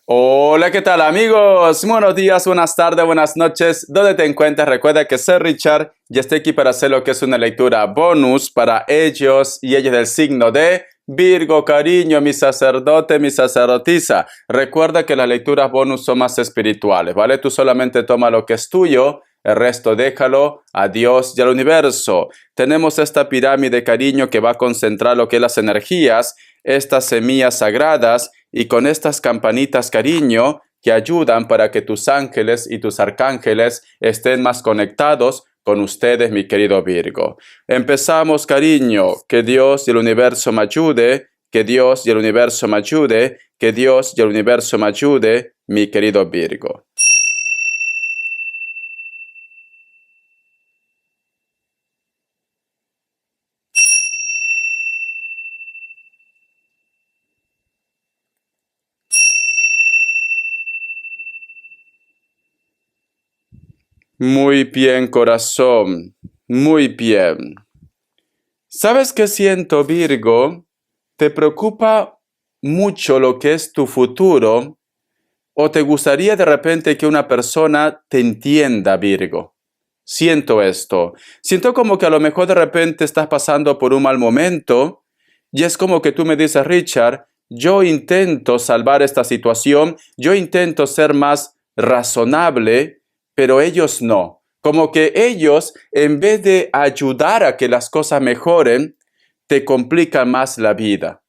Hola, ¿qué tal amigos? Buenos días, buenas tardes, buenas noches. ¿Dónde te encuentras? Recuerda que soy Richard y estoy aquí para hacer lo que es una lectura bonus para ellos y ellas del signo de Virgo, cariño, mi sacerdote, mi sacerdotisa. Recuerda que las lecturas bonus son más espirituales, ¿vale? Tú solamente toma lo que es tuyo, el resto déjalo a Dios y al universo. Tenemos esta pirámide, cariño, que va a concentrar lo que es las energías, estas semillas sagradas, y con estas campanitas, cariño, que ayudan para que tus ángeles y tus arcángeles estén más conectados con ustedes, mi querido Virgo. Empezamos, cariño. Que Dios y el universo me ayude, que Dios y el universo me ayude, que Dios y el universo me ayude, mi querido Virgo. Muy bien, corazón. Muy bien. ¿Sabes qué siento, Virgo? ¿Te preocupa mucho lo que es tu futuro? ¿O te gustaría de repente que una persona te entienda, Virgo? Siento esto. Siento como que a lo mejor de repente estás pasando por un mal momento y es como que tú me dices, Richard, yo intento salvar esta situación, yo intento ser más razonable, pero ellos no. Como que ellos, en vez de ayudar a que las cosas mejoren, te complican más la vida.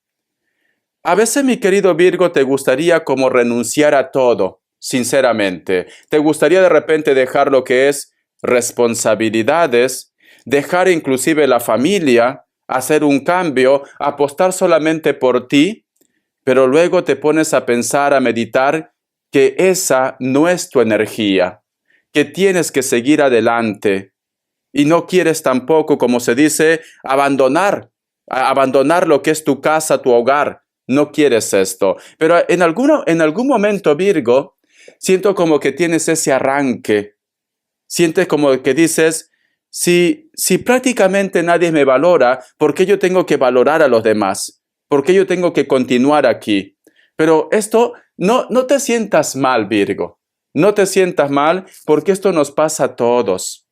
A veces, mi querido Virgo, te gustaría como renunciar a todo, sinceramente. Te gustaría de repente dejar lo que es responsabilidades, dejar inclusive la familia, hacer un cambio, apostar solamente por ti, pero luego te pones a pensar, a meditar que esa no es tu energía, que tienes que seguir adelante y no quieres tampoco, como se dice, abandonar lo que es tu casa, tu hogar. No quieres esto. Pero en algún momento, Virgo, siento como que tienes ese arranque. Sientes como que dices, si prácticamente nadie me valora, ¿por qué yo tengo que valorar a los demás? ¿Por qué yo tengo que continuar aquí? Pero esto, no te sientas mal, Virgo. No te sientas mal porque esto nos pasa a todos.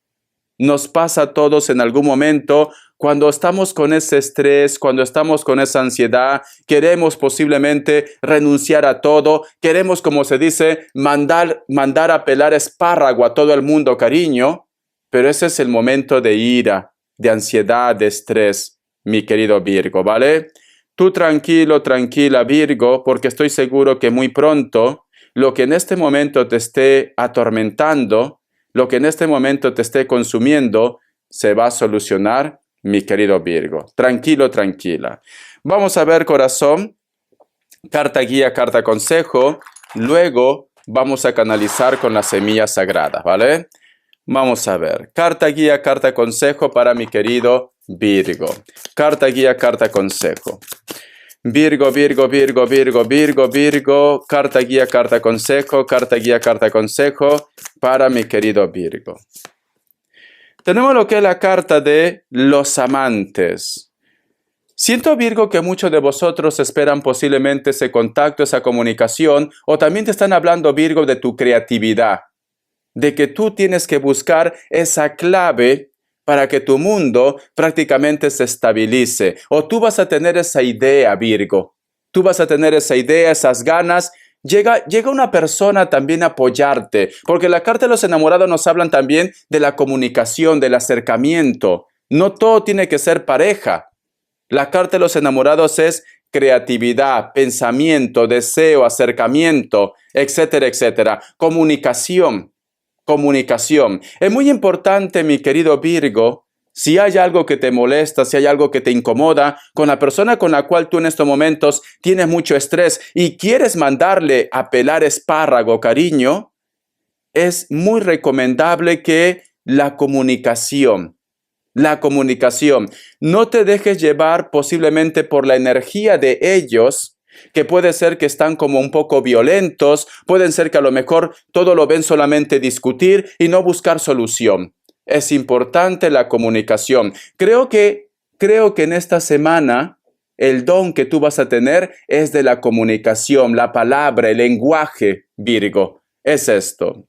Nos pasa a todos en algún momento cuando estamos con ese estrés, cuando estamos con esa ansiedad, queremos posiblemente renunciar a todo, queremos, como se dice, mandar a pelar espárrago a todo el mundo, cariño, pero ese es el momento de ira, de ansiedad, de estrés, mi querido Virgo, ¿vale? Tú tranquilo, tranquila, Virgo, porque estoy seguro que muy pronto lo que en este momento te esté atormentando, lo que en este momento te esté consumiendo, se va a solucionar, mi querido Virgo. Tranquilo, tranquila. Vamos a ver, corazón, carta guía, carta consejo. Luego vamos a canalizar con las semillas sagradas, ¿vale? Vamos a ver. Carta guía, carta consejo para mi querido Virgo. Carta guía, carta consejo. Virgo, Virgo, Virgo, Virgo, Virgo, Virgo, carta guía, carta consejo, carta guía, carta consejo para mi querido Virgo. Tenemos lo que es la carta de los amantes. Siento, Virgo, que muchos de vosotros esperan posiblemente ese contacto, esa comunicación, o también te están hablando, Virgo, de tu creatividad, de que tú tienes que buscar esa clave para que tu mundo prácticamente se estabilice. O tú vas a tener esa idea, Virgo. Tú vas a tener esa idea, esas ganas. Llega una persona también a apoyarte, porque la carta de los enamorados nos hablan también de la comunicación, del acercamiento. No todo tiene que ser pareja. La carta de los enamorados es creatividad, pensamiento, deseo, acercamiento, etcétera, etcétera. Comunicación. Comunicación. Es muy importante, mi querido Virgo, si hay algo que te molesta, si hay algo que te incomoda, con la persona con la cual tú en estos momentos tienes mucho estrés y quieres mandarle a pelar espárrago, cariño, es muy recomendable que la comunicación. No te dejes llevar posiblemente por la energía de ellos, que puede ser que están como un poco violentos, pueden ser que a lo mejor todo lo ven solamente discutir y no buscar solución. Es importante la comunicación. Creo que en esta semana el don que tú vas a tener es de la comunicación, la palabra, el lenguaje, Virgo. Es esto.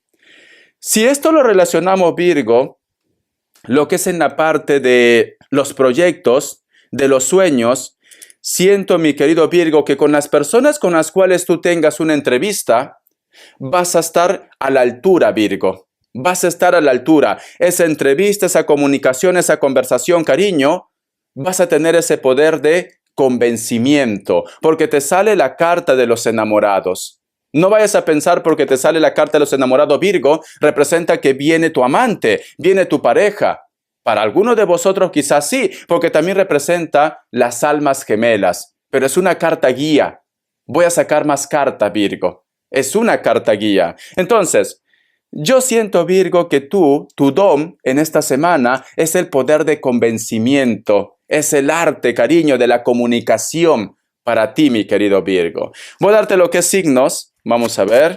Si esto lo relacionamos, Virgo, lo que es en la parte de los proyectos, de los sueños, siento, mi querido Virgo, que con las personas con las cuales tú tengas una entrevista, vas a estar a la altura, Virgo. Vas a estar a la altura. Esa entrevista, esa comunicación, esa conversación, cariño, vas a tener ese poder de convencimiento, porque te sale la carta de los enamorados. No vayas a pensar porque te sale la carta de los enamorados, Virgo, representa que viene tu amante, viene tu pareja. Para algunos de vosotros quizás sí, porque también representa las almas gemelas, pero es una carta guía. Voy a sacar más cartas, Virgo. Es una carta guía. Entonces, yo siento, Virgo, que tu don en esta semana es el poder de convencimiento, es el arte, cariño, de la comunicación para ti, mi querido Virgo. Voy a darte lo que es signos. Vamos a ver.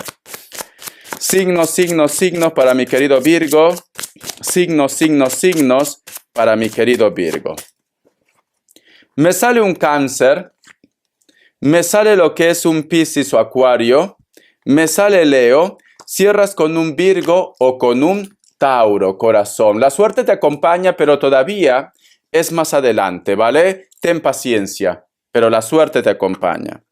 Signos, signos, signos para mi querido Virgo. Signos, signos, signos para mi querido Virgo. Me sale un Cáncer. Me sale lo que es un Piscis o Acuario. Me sale Leo. Cierras con un Virgo o con un Tauro, corazón. La suerte te acompaña, pero todavía es más adelante, ¿vale? Ten paciencia, pero la suerte te acompaña.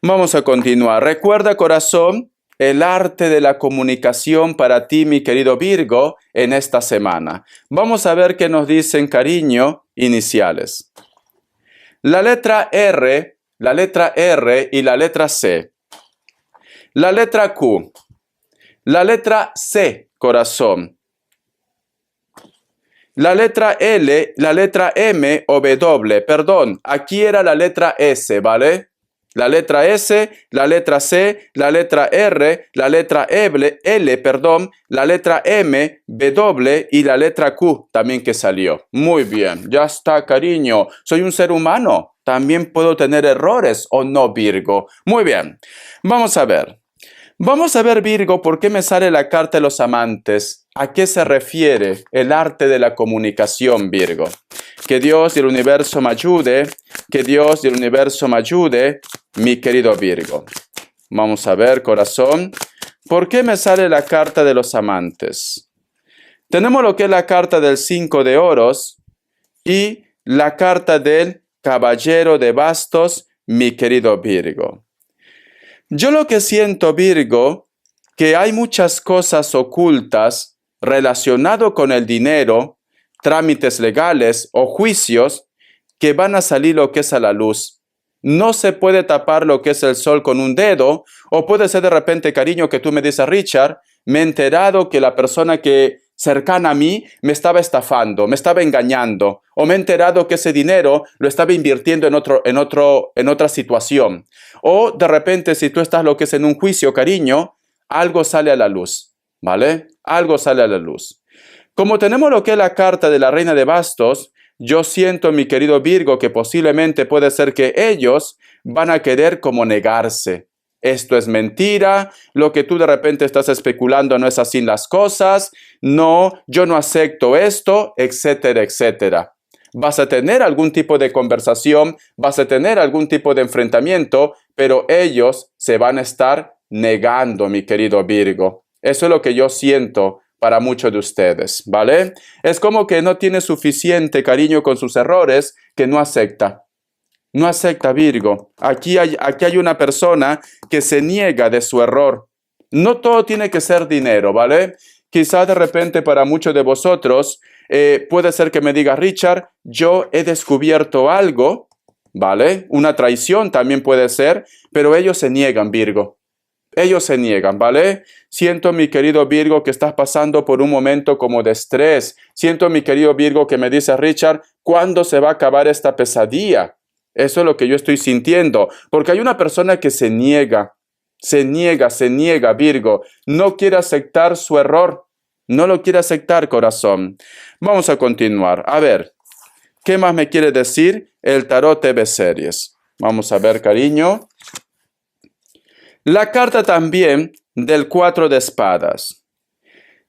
Vamos a continuar. Recuerda, corazón, el arte de la comunicación para ti, mi querido Virgo, en esta semana. Vamos a ver qué nos dicen, cariño, iniciales. La letra R y la letra C. La letra Q. La letra C, corazón. La letra L, la letra M o W, perdón, aquí era la letra S, ¿vale? La letra S, la letra C, la letra R, la letra L, perdón, la letra M, W y la letra Q también que salió. Muy bien, ya está, cariño. Soy un ser humano. También puedo tener errores, ¿o no, Virgo? Muy bien. Vamos a ver. Vamos a ver, Virgo, por qué me sale la carta de los amantes. ¿A qué se refiere el arte de la comunicación, Virgo? Que Dios y el universo me ayude. Que Dios y el universo me ayude, mi querido Virgo. Vamos a ver, corazón. ¿Por qué me sale la carta de los amantes? Tenemos lo que es la carta del 5 de oros y la carta del caballero de bastos, mi querido Virgo. Yo lo que siento, Virgo, que hay muchas cosas ocultas relacionadas con el dinero, trámites legales o juicios que van a salir lo que es a la luz. No se puede tapar lo que es el sol con un dedo, o puede ser de repente, cariño, que tú me dices, Richard, me he enterado que la persona que cercana a mí me estaba estafando, me estaba engañando, o me he enterado que ese dinero lo estaba invirtiendo en otra situación. O de repente, si tú estás lo que es en un juicio, cariño, algo sale a la luz, ¿vale? Algo sale a la luz. Como tenemos lo que es la carta de la reina de bastos, yo siento, mi querido Virgo, que posiblemente puede ser que ellos van a querer como negarse. Esto es mentira, lo que tú de repente estás especulando no es así las cosas, no, yo no acepto esto, etcétera, etcétera. Vas a tener algún tipo de conversación, vas a tener algún tipo de enfrentamiento, pero ellos se van a estar negando, mi querido Virgo. Eso es lo que yo siento para muchos de ustedes, ¿vale? Es como que no tiene suficiente cariño con sus errores que no acepta. No acepta, Virgo. Aquí hay una persona que se niega de su error. No todo tiene que ser dinero, ¿vale? Quizá de repente para muchos de vosotros puede ser que me diga, Richard, yo he descubierto algo, ¿vale? Una traición también puede ser, pero ellos se niegan, Virgo. Ellos se niegan, ¿vale? Siento, mi querido Virgo, que estás pasando por un momento como de estrés. Siento, mi querido Virgo, que me dice, Richard, ¿cuándo se va a acabar esta pesadilla? Eso es lo que yo estoy sintiendo, porque hay una persona que se niega, Virgo. No quiere aceptar su error, no lo quiere aceptar, corazón. Vamos a continuar. A ver, ¿qué más me quiere decir el tarot TV Series? Vamos a ver, cariño. La carta también del 4 de espadas.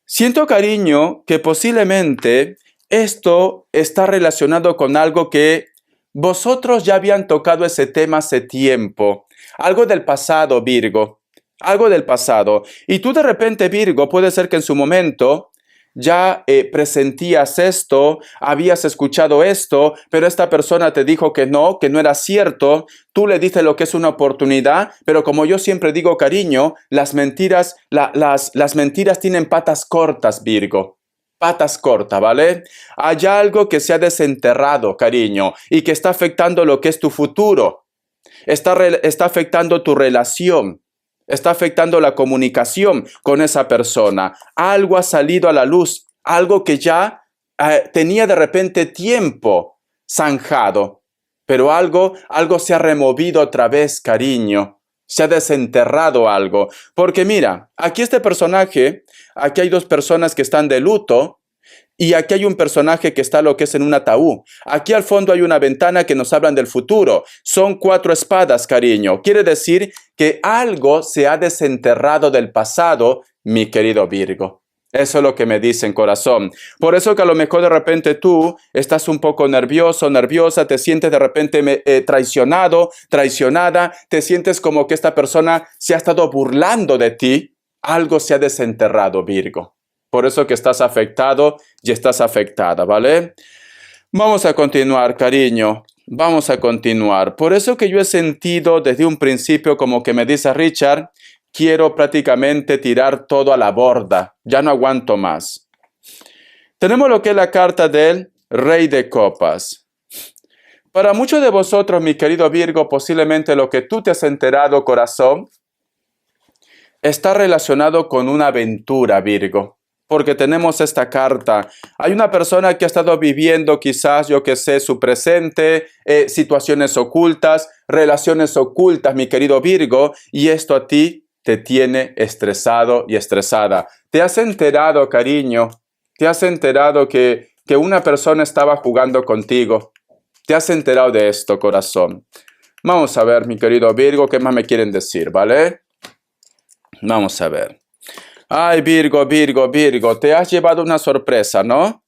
Siento, cariño, que posiblemente esto está relacionado con algo que vosotros ya habían tocado ese tema hace tiempo. Algo del pasado, Virgo. Algo del pasado. Y tú de repente, Virgo, puede ser que en su momento ya presentías esto, habías escuchado esto, pero esta persona te dijo que no era cierto. Tú le dices lo que es una oportunidad, pero como yo siempre digo, cariño, las mentiras, las mentiras tienen patas cortas, Virgo. Patas cortas, ¿vale? Hay algo que se ha desenterrado, cariño, y que está afectando lo que es tu futuro. Está afectando tu relación. Está afectando la comunicación con esa persona. Algo ha salido a la luz, algo que ya tenía de repente tiempo zanjado, pero algo se ha removido otra vez, cariño. Se ha desenterrado algo. Porque mira, aquí este personaje, aquí hay dos personas que están de luto, y aquí hay un personaje que está lo que es en un ataúd. Aquí al fondo hay una ventana que nos hablan del futuro. Son 4 espadas, cariño. Quiere decir que algo se ha desenterrado del pasado, mi querido Virgo. Eso es lo que me dicen, corazón. Por eso que a lo mejor de repente tú estás un poco nervioso, nerviosa, te sientes de repente traicionado, traicionada, te sientes como que esta persona se ha estado burlando de ti. Algo se ha desenterrado, Virgo. Por eso que estás afectado y estás afectada, ¿vale? Vamos a continuar, cariño. Vamos a continuar. Por eso que yo he sentido desde un principio como que me dice Richard, quiero prácticamente tirar todo a la borda. Ya no aguanto más. Tenemos lo que es la carta del Rey de Copas. Para muchos de vosotros, mi querido Virgo, posiblemente lo que tú te has enterado, corazón, está relacionado con una aventura, Virgo. Porque tenemos esta carta. Hay una persona que ha estado viviendo quizás, yo que sé, su presente, situaciones ocultas, relaciones ocultas, mi querido Virgo, y esto a ti te tiene estresado y estresada. ¿Te has enterado, cariño? ¿Te has enterado que una persona estaba jugando contigo? ¿Te has enterado de esto, corazón? Vamos a ver, mi querido Virgo, ¿qué más me quieren decir, vale? Vamos a ver. Ay, Virgo, Virgo, Virgo, te has llevado una sorpresa, ¿no?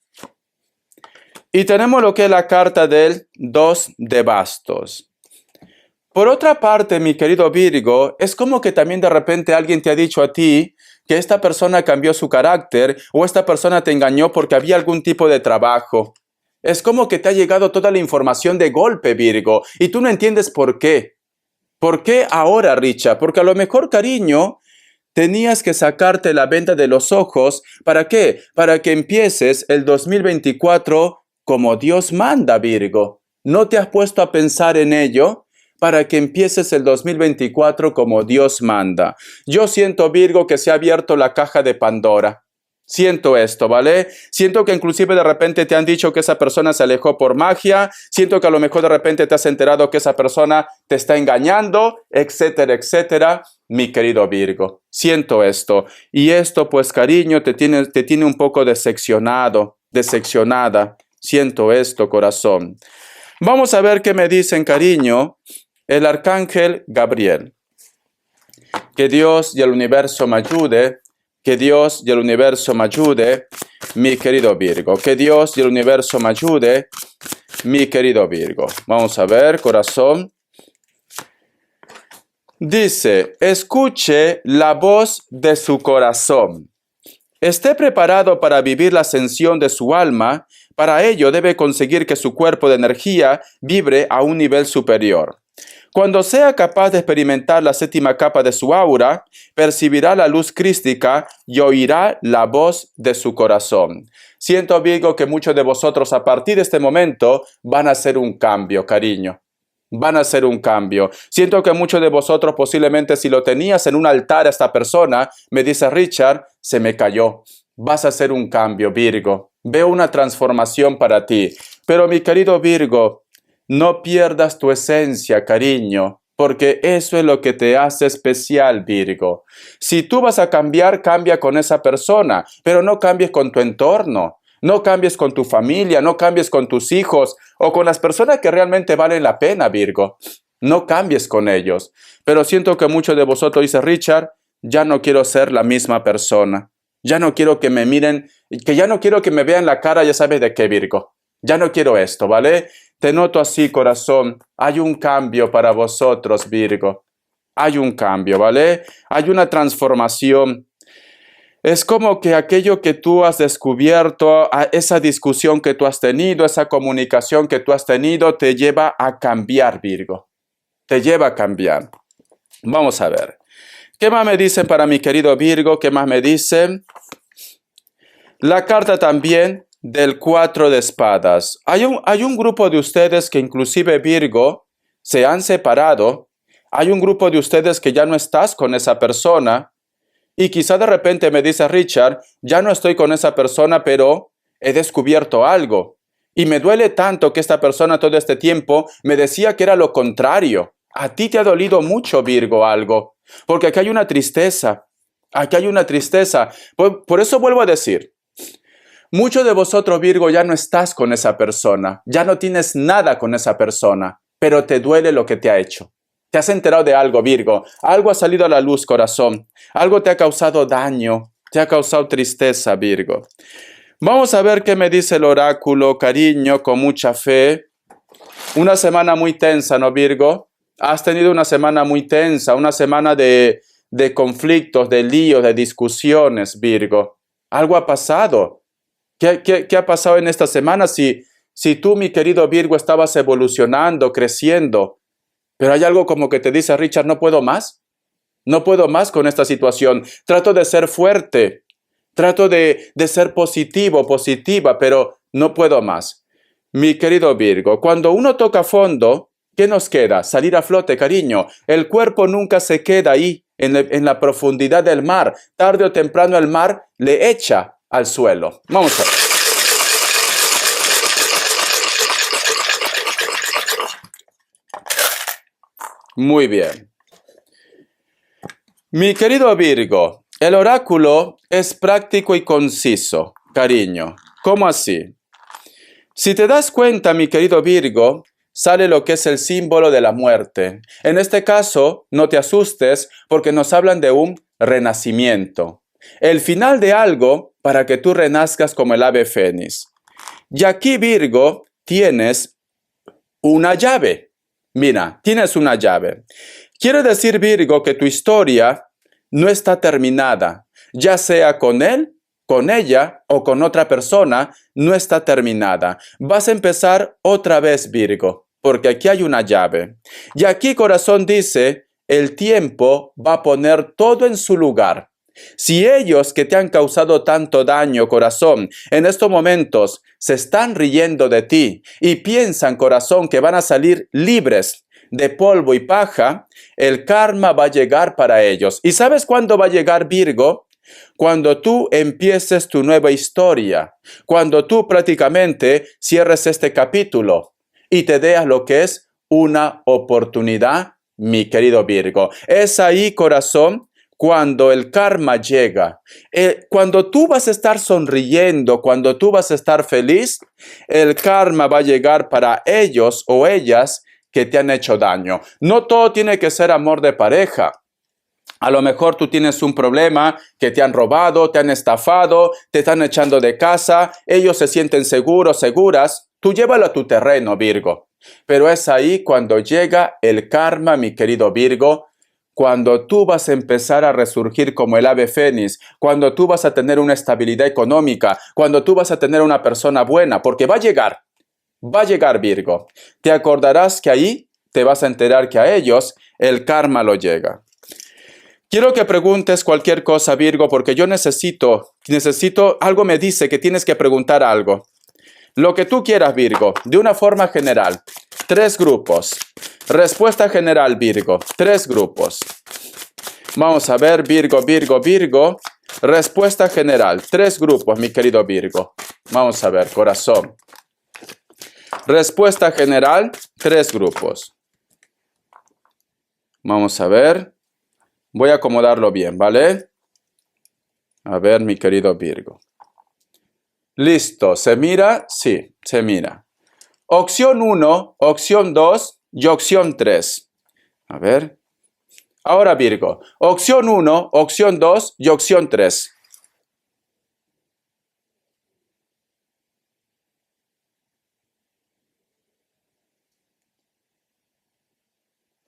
Y tenemos lo que es la carta del 2 de bastos. Por otra parte, mi querido Virgo, es como que también de repente alguien te ha dicho a ti que esta persona cambió su carácter o esta persona te engañó porque había algún tipo de trabajo. Es como que te ha llegado toda la información de golpe, Virgo, y tú no entiendes por qué. ¿Por qué ahora, Richard? Porque a lo mejor, cariño, tenías que sacarte la venda de los ojos. ¿Para qué? Para que empieces el 2024 como Dios manda, Virgo. ¿No te has puesto a pensar en ello? Para que empieces el 2024 como Dios manda. Yo siento, Virgo, que se ha abierto la caja de Pandora. Siento esto, ¿vale? Siento que inclusive de repente te han dicho que esa persona se alejó por magia. Siento que a lo mejor de repente te has enterado que esa persona te está engañando, etcétera, etcétera. Mi querido Virgo, siento esto. Y esto, pues, cariño, te tiene un poco decepcionado, decepcionada. Siento esto, corazón. Vamos a ver qué me dicen, cariño, el arcángel Gabriel. Que Dios y el universo me ayude. Que Dios y el universo me ayude, mi querido Virgo. Que Dios y el universo me ayude, mi querido Virgo. Vamos a ver, corazón. Dice, escuche la voz de su corazón. Esté preparado para vivir la ascensión de su alma. Para ello debe conseguir que su cuerpo de energía vibre a un nivel superior. Cuando sea capaz de experimentar la 7ª capa de su aura, percibirá la luz crística y oirá la voz de su corazón. Siento, Virgo, que muchos de vosotros a partir de este momento van a hacer un cambio, cariño. Van a hacer un cambio. Siento que muchos de vosotros posiblemente si lo tenías en un altar a esta persona, me dice Richard, se me cayó. Vas a hacer un cambio, Virgo. Veo una transformación para ti. Pero mi querido Virgo, no pierdas tu esencia, cariño, porque eso es lo que te hace especial, Virgo. Si tú vas a cambiar, cambia con esa persona, pero no cambies con tu entorno, no cambies con tu familia, no cambies con tus hijos o con las personas que realmente valen la pena, Virgo. No cambies con ellos. Pero siento que muchos de vosotros dice Richard, ya no quiero ser la misma persona. Ya no quiero que me miren, que ya no quiero que me vean la cara, ya sabes de qué, Virgo. Ya no quiero esto, ¿vale? Te noto así, corazón. Hay un cambio para vosotros, Virgo. Hay un cambio, ¿vale? Hay una transformación. Es como que aquello que tú has descubierto, esa discusión que tú has tenido, esa comunicación que tú has tenido, te lleva a cambiar, Virgo. Te lleva a cambiar. Vamos a ver. ¿Qué más me dicen para mi querido Virgo? ¿Qué más me dicen? La carta también del 4 de espadas. Hay un grupo de ustedes que inclusive, Virgo, se han separado. Hay un grupo de ustedes que ya no estás con esa persona. Y quizá de repente me dice Richard, ya no estoy con esa persona, pero he descubierto algo. Y me duele tanto que esta persona todo este tiempo me decía que era lo contrario. A ti te ha dolido mucho, Virgo, algo. Porque aquí hay una tristeza. Aquí hay una tristeza. Por eso vuelvo a decir, muchos de vosotros, Virgo, ya no estás con esa persona. Ya no tienes nada con esa persona. Pero te duele lo que te ha hecho. Te has enterado de algo, Virgo. Algo ha salido a la luz, corazón. Algo te ha causado daño. Te ha causado tristeza, Virgo. Vamos a ver qué me dice el oráculo, cariño, con mucha fe. Una semana muy tensa, ¿no, Virgo? Has tenido una semana muy tensa, una semana de conflictos, de líos, de discusiones, Virgo. Algo ha pasado. ¿Qué ha pasado en esta semana? Si tú, mi querido Virgo, estabas evolucionando, creciendo, pero hay algo como que te dice, Richard, no puedo más. No puedo más con esta situación. Trato de ser fuerte. Trato de ser positivo, positiva, pero no puedo más. Mi querido Virgo, cuando uno toca fondo, ¿qué nos queda? Salir a flote, cariño. El cuerpo nunca se queda ahí, en la profundidad del mar. Tarde o temprano el mar le echa al suelo. Vamos a ver. Muy bien. Mi querido Virgo, el oráculo es práctico y conciso, cariño. ¿Cómo así? Si te das cuenta, mi querido Virgo, sale lo que es el símbolo de la muerte. En este caso, no te asustes porque nos hablan de un renacimiento. El final de algo para que tú renazcas como el ave fénix. Y aquí, Virgo, tienes una llave. Mira, tienes una llave. Quiere decir, Virgo, que tu historia no está terminada, ya sea con él, con ella o con otra persona, no está terminada. Vas a empezar otra vez, Virgo, porque aquí hay una llave. Y aquí, corazón, dice, el tiempo va a poner todo en su lugar. Si ellos que te han causado tanto daño, corazón, en estos momentos se están riendo de ti y piensan, corazón, que van a salir libres de polvo y paja, el karma va a llegar para ellos. ¿Y sabes cuándo va a llegar, Virgo? Cuando tú empieces tu nueva historia, cuando tú prácticamente cierres este capítulo y te deas lo que es una oportunidad, mi querido Virgo. Es ahí, corazón, cuando el karma llega. Cuando tú vas a estar sonriendo, cuando tú vas a estar feliz, el karma va a llegar para ellos o ellas que te han hecho daño. No todo tiene que ser amor de pareja. A lo mejor tú tienes un problema que te han robado, te han estafado, te están echando de casa, ellos se sienten seguros, seguras. Tú llévalo a tu terreno, Virgo. Pero es ahí cuando llega el karma, mi querido Virgo, cuando tú vas a empezar a resurgir como el ave fénix, cuando tú vas a tener una estabilidad económica, cuando tú vas a tener una persona buena, porque va a llegar. Va a llegar, Virgo. Te acordarás que ahí te vas a enterar que a ellos el karma lo llega. Quiero que preguntes cualquier cosa, Virgo, porque yo necesito, algo me dice que tienes que preguntar algo. Lo que tú quieras, Virgo, de una forma general. 3 grupos. Respuesta general, Virgo. 3 grupos. Vamos a ver, Virgo, Virgo, Virgo. Respuesta general. 3 grupos, mi querido Virgo. Vamos a ver, corazón. Respuesta general, 3 grupos. Vamos a ver. Voy a acomodarlo bien, ¿vale? A ver, mi querido Virgo. Listo, ¿se mira? Sí, se mira. Opción 1, opción 2 y opción 3. A ver. Ahora, Virgo. Opción 1, opción 2 y opción 3.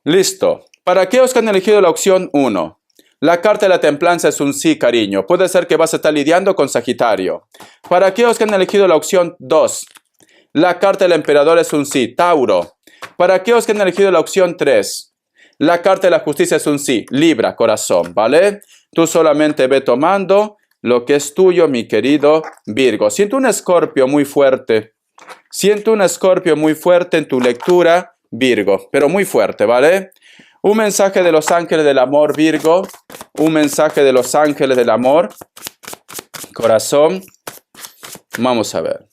Listo. Para aquellos que han elegido la opción 1, la carta de la templanza es un sí, cariño. Puede ser que vas a estar lidiando con Sagitario. Para aquellos que han elegido la opción 2, la carta del emperador es un sí, Tauro. Para aquellos que han elegido la opción 3, la carta de la justicia es un sí, Libra, corazón, ¿vale? Tú solamente ve tomando lo que es tuyo, mi querido Virgo. Siento un Escorpio muy fuerte. Siento un Escorpio muy fuerte en tu lectura, Virgo, pero muy fuerte, ¿vale? Un mensaje de los ángeles del amor, Virgo. Un mensaje de los ángeles del amor. Corazón. Vamos a ver.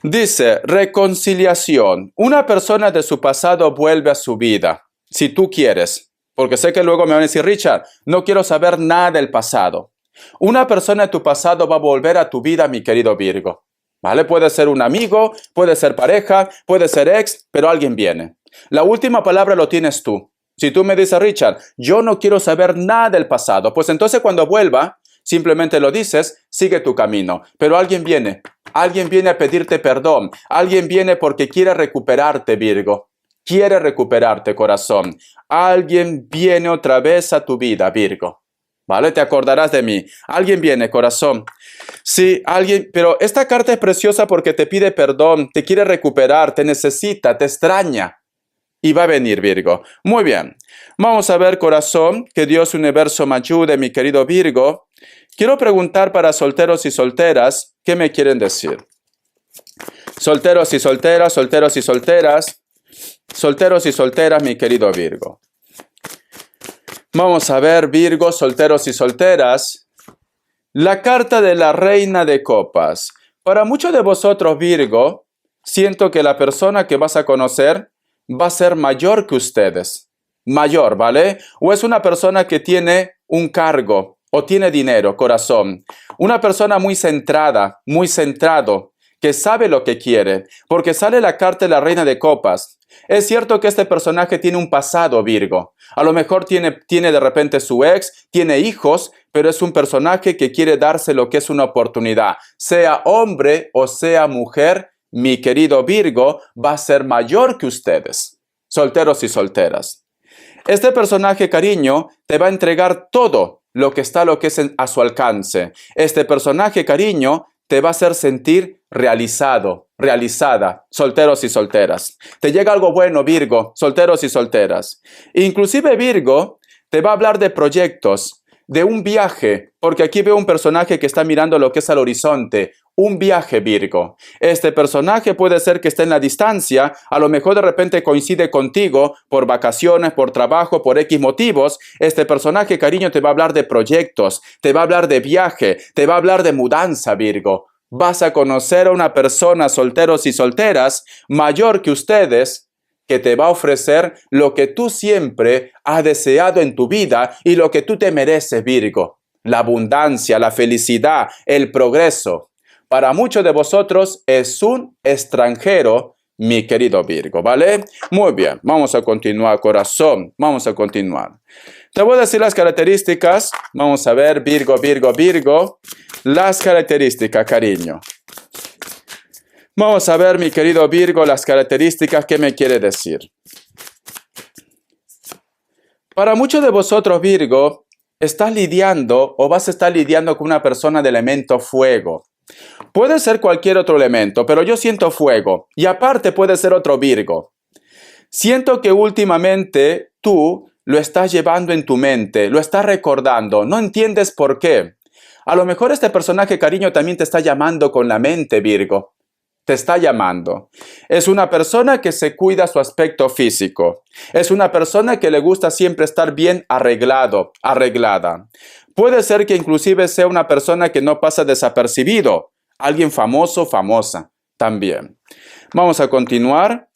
Dice, reconciliación. Una persona de su pasado vuelve a su vida. Si tú quieres. Porque sé que luego me van a decir, Richard, no quiero saber nada del pasado. Una persona de tu pasado va a volver a tu vida, mi querido Virgo. ¿Vale? Puede ser un amigo, puede ser pareja, puede ser ex, pero alguien viene. La última palabra lo tienes tú. Si tú me dices, Richard, yo no quiero saber nada del pasado, pues entonces cuando vuelva, simplemente lo dices, sigue tu camino. Pero alguien viene a pedirte perdón, alguien viene porque quiere recuperarte, Virgo. Quiere recuperarte, corazón. Alguien viene otra vez a tu vida, Virgo. ¿Vale? Te acordarás de mí. Alguien viene, corazón. Sí, alguien, pero esta carta es preciosa porque te pide perdón, te quiere recuperar, te necesita, te extraña. Y va a venir, Virgo. Muy bien. Vamos a ver, corazón, que Dios universo me ayude, mi querido Virgo. Quiero preguntar para solteros y solteras, ¿qué me quieren decir? Solteros y solteras, solteros y solteras, solteros y solteras, mi querido Virgo. Vamos a ver, Virgo, solteros y solteras. La carta de la reina de copas. Para muchos de vosotros, Virgo, siento que la persona que vas a conocer va a ser mayor que ustedes. Mayor, ¿vale? O es una persona que tiene un cargo o tiene dinero, corazón. Una persona muy centrada, muy centrado, que sabe lo que quiere, porque sale la carta de la reina de copas. Es cierto que este personaje tiene un pasado, Virgo. A lo mejor tiene de repente su ex, tiene hijos, pero es un personaje que quiere darse lo que es una oportunidad. Sea hombre o sea mujer, mi querido Virgo, va a ser mayor que ustedes, solteros y solteras. Este personaje, cariño, te va a entregar todo lo que es a su alcance. Este personaje, cariño, te va a hacer sentir realizado, realizada, solteros y solteras. Te llega algo bueno, Virgo, solteros y solteras. Inclusive, Virgo, te va a hablar de proyectos, de un viaje, porque aquí veo un personaje que está mirando lo que es al horizonte. Un viaje, Virgo. Este personaje puede ser que esté en la distancia, a lo mejor de repente coincide contigo por vacaciones, por trabajo, por X motivos. Este personaje, cariño, te va a hablar de proyectos, te va a hablar de viaje, te va a hablar de mudanza, Virgo. Vas a conocer a una persona, solteros y solteras, mayor que ustedes, que te va a ofrecer lo que tú siempre has deseado en tu vida y lo que tú te mereces, Virgo. La abundancia, la felicidad, el progreso. Para muchos de vosotros es un extranjero, mi querido Virgo, ¿vale? Muy bien, vamos a continuar, corazón. Vamos a continuar. Te voy a decir las características. Vamos a ver, Virgo, Virgo, Virgo. Las características, cariño. Vamos a ver, mi querido Virgo, las características que me quiere decir. Para muchos de vosotros, Virgo, estás lidiando o vas a estar lidiando con una persona de elemento fuego. Puede ser cualquier otro elemento, pero yo siento fuego. Y aparte puede ser otro Virgo. Siento que últimamente tú lo estás llevando en tu mente, lo estás recordando, no entiendes por qué. A lo mejor este personaje, cariño, también te está llamando con la mente, Virgo. Te está llamando. Es una persona que se cuida su aspecto físico. Es una persona que le gusta siempre estar bien arreglado, arreglada. Puede ser que inclusive sea una persona que no pasa desapercibido. Alguien famoso, famosa también. Vamos a continuar.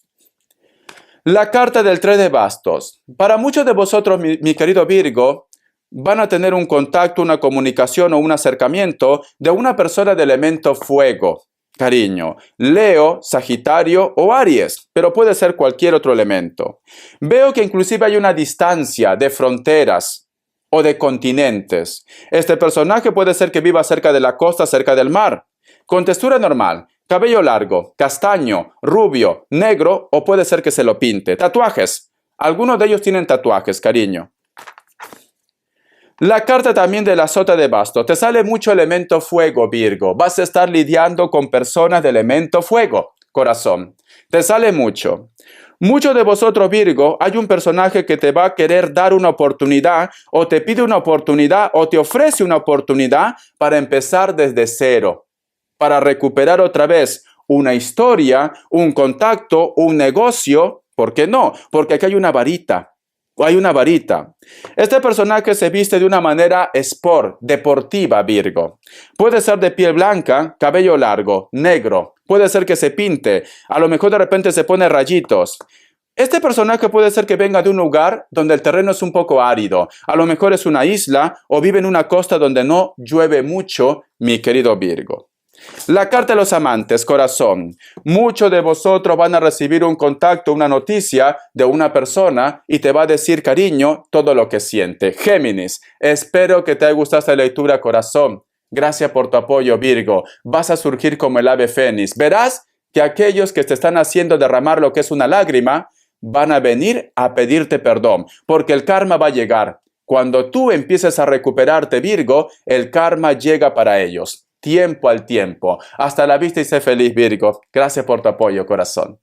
La carta del 3 de bastos. Para muchos de vosotros, mi querido Virgo, van a tener un contacto, una comunicación o un acercamiento de una persona de elemento fuego. Cariño, Leo, Sagitario o Aries, pero puede ser cualquier otro elemento. Veo que inclusive hay una distancia de fronteras o de continentes. Este personaje puede ser que viva cerca de la costa, cerca del mar, con textura normal, cabello largo, castaño, rubio, negro o puede ser que se lo pinte. Tatuajes. Algunos de ellos tienen tatuajes, cariño. La carta también de la sota de bastos. Te sale mucho elemento fuego, Virgo. Vas a estar lidiando con personas de elemento fuego, corazón. Te sale mucho. Muchos de vosotros, Virgo, hay un personaje que te va a querer dar una oportunidad, o te pide una oportunidad, o te ofrece una oportunidad para empezar desde cero, para recuperar otra vez una historia, un contacto, un negocio. ¿Por qué no? Porque aquí hay una varita. Hay una varita. Este personaje se viste de una manera sport, deportiva, Virgo. Puede ser de piel blanca, cabello largo, negro. Puede ser que se pinte. A lo mejor de repente se pone rayitos. Este personaje puede ser que venga de un lugar donde el terreno es un poco árido. A lo mejor es una isla o vive en una costa donde no llueve mucho, mi querido Virgo. La carta de los amantes, corazón. Muchos de vosotros van a recibir un contacto, una noticia de una persona y te va a decir, cariño, todo lo que siente. Géminis, espero que te haya gustado esta lectura, corazón. Gracias por tu apoyo, Virgo. Vas a surgir como el ave fénix. Verás que aquellos que te están haciendo derramar lo que es una lágrima van a venir a pedirte perdón, porque el karma va a llegar. Cuando tú empieces a recuperarte, Virgo, el karma llega para ellos. Tiempo al tiempo. Hasta la vista y sé feliz, Virgo. Gracias por tu apoyo, corazón.